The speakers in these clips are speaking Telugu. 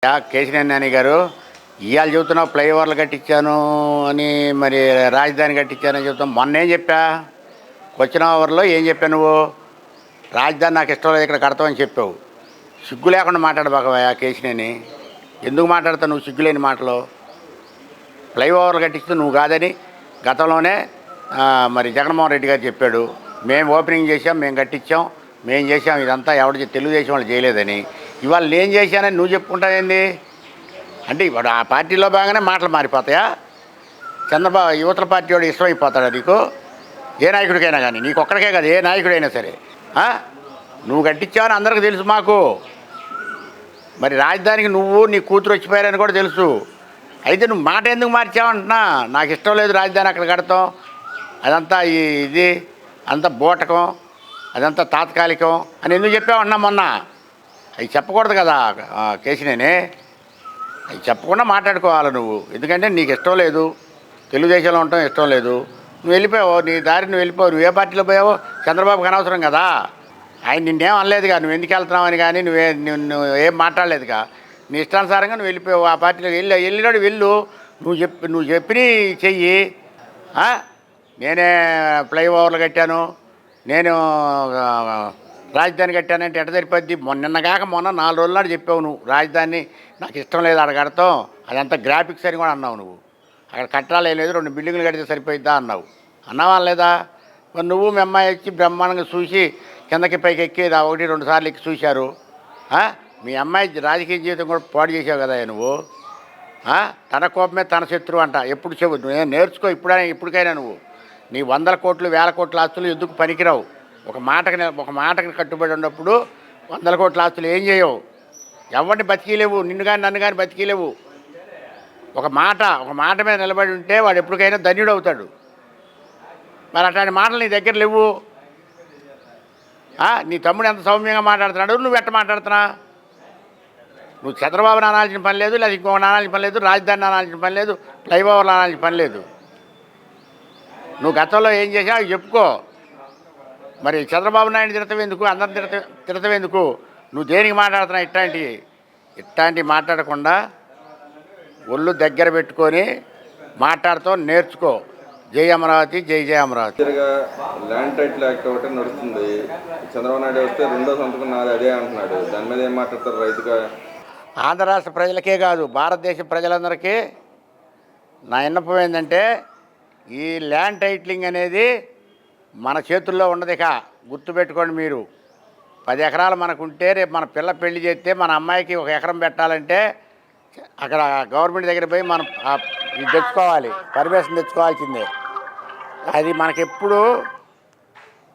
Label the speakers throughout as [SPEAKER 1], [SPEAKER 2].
[SPEAKER 1] కేశినేని నాని గారు ఇవాళ చెబుతున్నావు ఫ్లైఓవర్లు కట్టించాను అని, మరి రాజధాని కట్టించానని చెబుతాం. మొన్న ఏం చెప్పా? క్వశ్చన్ అవర్లో ఏం చెప్పావు నువ్వు? రాజధాని నాకు ఇష్టం లేదు, ఇక్కడ కడతామని చెప్పావు. సిగ్గు లేకుండా మాట్లాడబాకవా కేశినేని? ఎందుకు మాట్లాడతావు నువ్వు సిగ్గులేని మాటలు? ఫ్లైఓవర్లు కట్టిస్తే నువ్వు కాదని గతంలోనే మరి జగన్మోహన్ రెడ్డి గారు చెప్పాడు. మేము ఓపెనింగ్ చేసాం, మేము కట్టించాం, మేము చేసాం, ఇదంతా ఎవరు తెలుగుదేశం వాళ్ళు చేయలేదని. ఇవాళ నేను చేశానని నువ్వు చెప్పుకుంటావేంది? అంటే ఇప్పుడు ఆ పార్టీలో బాగానే మాటలు మారిపోతాయా? చంద్రబాబు యువతల పార్టీ వాడు ఇష్టమైపోతాడా నీకు? ఏ నాయకుడికైనా కానీ, నీకు ఒక్కడికే కాదు, ఏ నాయకుడైనా సరే. నువ్వు కట్టించావని అందరికీ తెలుసు మాకు. మరి రాజధానికి నువ్వు నీ కూతురు వచ్చిపోయారని కూడా తెలుసు. అయితే నువ్వు మాట ఎందుకు మార్చావంటున్నా? నాకు ఇష్టం లేదు రాజధాని అక్కడ కడతాం, అదంతా ఇది అంతా బూటకం, అదంతా తాత్కాలికం అని ఎందుకు చెప్పావన్నా మొన్న? అవి చెప్పకూడదు కదా కేశినేని. అవి చెప్పకుండా మాట్లాడుకోవాలి నువ్వు. ఎందుకంటే నీకు ఇష్టం లేదు, తెలుగుదేశంలో ఉండటం ఇష్టం లేదు. నువ్వు వెళ్ళిపోయావు, నీ దారి నువ్వు వెళ్ళిపోవు. నువ్వు ఏ పార్టీలో పోయావో చంద్రబాబుకి అనవసరం కదా. ఆయన నిన్నేం అనలేదుగా, నువ్వు ఎందుకు వెళ్తున్నావు అని. కానీ నువ్వు ఏం మాట్లాడలేదుగా. నీ ఇష్టానుసారంగా నువ్వు వెళ్ళిపోయావు. ఆ పార్టీలోకి వెళ్ళినాడు వెళ్ళు. నువ్వు చెప్పి చెయ్యి. నేనే ఫ్లైఓవర్లు కట్టాను, నేను రాజధాని కట్టానంటే ఎట్ట సరిపోద్ది? నిన్నగాక మొన్న 4 రోజుల నాడు చెప్పావు నువ్వు రాజధాని నాకు ఇష్టం లేదు అక్కడ కడతాం, అదంతా గ్రాఫిక్స్ అని కూడా అన్నావు నువ్వు. అక్కడ కట్టాలి లేదు, 2 బిల్డింగ్లు కడితే సరిపోయిద్దా అన్నావు. అన్నావా లేదా? మరి నువ్వు మీ అమ్మాయి వచ్చి బ్రహ్మాండంగా చూసి కిందకి పైకి ఎక్కి 1-2 సార్లు ఎక్కి చూశారు. మీ అమ్మాయి రాజకీయ జీవితం కూడా పాడు చేసావు కదా నువ్వు. తన కోపమే తన శత్రువు అంట. ఎప్పుడు చెవు నువ్వు నేర్చుకో. ఇప్పటికైనా నువ్వు నీ 100 కోట్లు 1000 కోట్ల ఆస్తులు ఎందుకు పనికిరావు? ఒక మాటకి కట్టుబడి ఉన్నప్పుడు 100 కోట్ల ఆస్తులు ఏం చేయవు? ఎవరిని బతికిలేవు, నిన్ను కానీ నన్ను కానీ బతికిలేవు. ఒక మాట మీద నిలబడి ఉంటే వాడు ఎప్పటికైనా ధన్యుడు అవుతాడు. మరి అట్లాంటి మాటలు నీ దగ్గర లేవు. నీ తమ్ముడు ఎంత సౌమ్యంగా మాట్లాడుతున్నాడు, నువ్వు ఎట్ట మాట్లాడుతున్నా? నువ్వు చంద్రబాబుని అనాల్సిన పని లేదు, లేదా ఇంకొక అనాల్సిన పని లేదు, రాజధాని అనాల్సిన పని లేదు, ఫ్లైఓవర్లు అనాల్సిన పని లేదు. నువ్వు గతంలో ఏం చేసావు చెప్పుకో. మరి చంద్రబాబు నాయుడు తిడతావెందుకు? అందరిని తిడతావెందుకు? నువ్వు దేనికి మాట్లాడుతున్నావు? ఇట్లాంటివి మాట్లాడకుండా ఒళ్ళు దగ్గర పెట్టుకొని మాట్లాడుతూ నేర్చుకో. జై అమరావతి, జై జై అమరావతి.
[SPEAKER 2] ల్యాండ్ టైటిల్ యాక్ట్ ఒకటి నడుస్తుంది. చంద్రబాబు నాయుడు వస్తే 2వ సంతకం నాది అదే అంటున్నాడు. దాని మీద ఏం మాట్లాడతారు రైతుగా?
[SPEAKER 1] ఆంధ్ర రాష్ట్ర ప్రజలకే కాదు, భారతదేశ ప్రజలందరికీ నా విన్నపం ఏంటంటే, ఈ ల్యాండ్ టైటిలింగ్ అనేది మన చేతుల్లో ఉండదు. ఇక గుర్తుపెట్టుకోండి మీరు. 10 ఎకరాలు మనకుంటే రేపు మన పిల్ల పెళ్లి చేస్తే మన అమ్మాయికి 1 ఎకరం పెట్టాలంటే అక్కడ గవర్నమెంట్ దగ్గర పోయి మనం ఇది తెచ్చుకోవాలి, పర్మిషన్ తెచ్చుకోవాల్సిందే. అది మనకెప్పుడు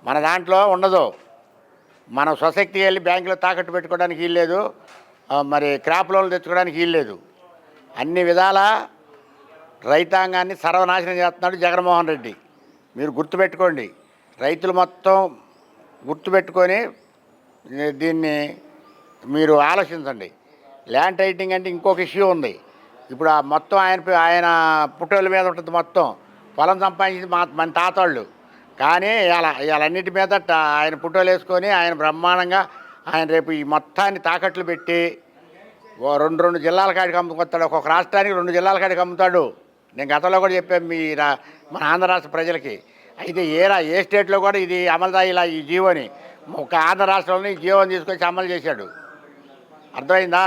[SPEAKER 1] మన దాంట్లో ఉండదు. మనం సొసైటీకి వెళ్ళి బ్యాంకులో తాకట్టు పెట్టుకోవడానికి వీల్లేదు, మరి క్రాప్ లోన్లు తెచ్చుకోవడానికి వీల్లేదు. అన్ని విధాల రైతాంగాన్ని సర్వనాశనం చేస్తున్నాడు జగన్మోహన్ రెడ్డి. మీరు గుర్తుపెట్టుకోండి. రైతులు మొత్తం గుర్తుపెట్టుకొని దీన్ని మీరు ఆలోచించండి. ల్యాండ్ టైటిలింగ్ అంటే ఇంకొక ఇష్యూ ఉంది. ఇప్పుడు ఆ మొత్తం ఆయన పుట్టోళ్ళ మీద ఉంటుంది. మొత్తం పొలం సంపాదించింది మన తాతవాళ్ళు. కానీ ఇవాళన్నిటి మీద ఆయన పుట్టోలు వేసుకొని ఆయన బ్రహ్మాండంగా ఆయన రేపు ఈ మొత్తాన్ని తాకట్లు పెట్టి 2 జిల్లాల కాడికి అమ్ముకొస్తాడు. ఒక్కొక్క రాష్ట్రానికి 2 జిల్లాల కాడికి అమ్ముతాడు. నేను గతంలో కూడా చెప్పాను మన ఆంధ్ర రాష్ట్ర ప్రజలకి. అయితే ఏ స్టేట్లో కూడా ఇది అమలుదా ఇలా ఈ జీవోని? ఒక ఆంధ్ర రాష్ట్రంలో ఈ జీవోని తీసుకొచ్చి అమలు చేశాడు. అర్థమైందా?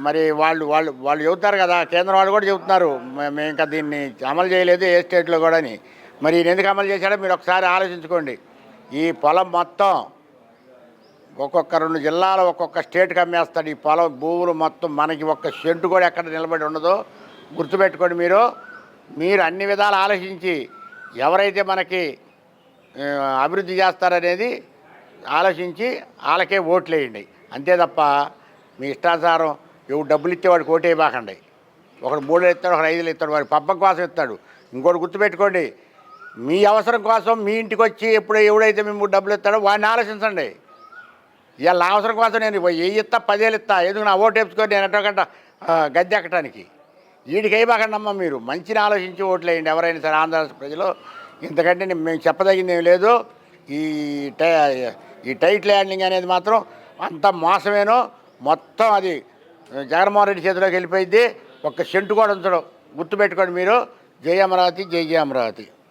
[SPEAKER 1] మరి వాళ్ళు చెబుతారు కదా, కేంద్రం వాళ్ళు కూడా చెబుతున్నారు మేము ఇంకా దీన్ని అమలు చేయలేదు ఏ స్టేట్లో కూడా అని. మరి ఈయన ఎందుకు అమలు చేశాడో మీరు ఒకసారి ఆలోచించుకోండి. ఈ పొలం మొత్తం ఒక్కొక్క 2 జిల్లాలు ఒక్కొక్క స్టేట్కి అమ్మేస్తాడు. ఈ పొలం భూములు మొత్తం మనకి ఒక్క సెంటు కూడా ఎక్కడ నిలబడి ఉండదు. గుర్తుపెట్టుకోండి. మీరు అన్ని విధాలు ఆలోచించి ఎవరైతే మనకి అభివృద్ధి చేస్తారనేది ఆలోచించి వాళ్ళకే ఓట్లు వేయండి. అంతే తప్ప మీ ఇష్టానుసారం ఎవడు డబ్బులు ఇస్తే వాడికి ఓటు వేయబాకండి. ఒకడు 3 ఇస్తాడు, ఒకడు 5 ఇస్తాడు, వాడి పబ్బం కోసం ఇస్తాడు. ఇంకోటి గుర్తుపెట్టుకోండి, మీ అవసరం కోసం మీ ఇంటికి వచ్చి ఎవడైతే మేము డబ్బులు ఇస్తాడో వాడిని ఆలోచించండి. ఇవాళ నా అవసరం కోసం నేను 1000 ఇస్తా, 10,000 ఇస్తా, ఎందుకు నా ఓటు వేసుకొని నేను ఎట్టగంట గద్దె ఎక్కడానికి? వీడికి వేయబాకండి అమ్మ. మీరు మంచిని ఆలోచించి ఓట్లు వేయండి ఎవరైనా సరే ఆంధ్ర ప్రజలు. ఇంతకంటే మేము చెప్పదగింది ఏం లేదు. ఈ టైట్ ల్యాండింగ్ అనేది మాత్రం అంత మోసమేనో మొత్తం అది జగన్మోహన్ రెడ్డి చేతిలోకి వెళ్ళిపోయింది. ఒక్క సెంటు కూడా ఉంచడం. గుర్తుపెట్టుకోండి మీరు. జై అమరావతి, జై జై అమరావతి.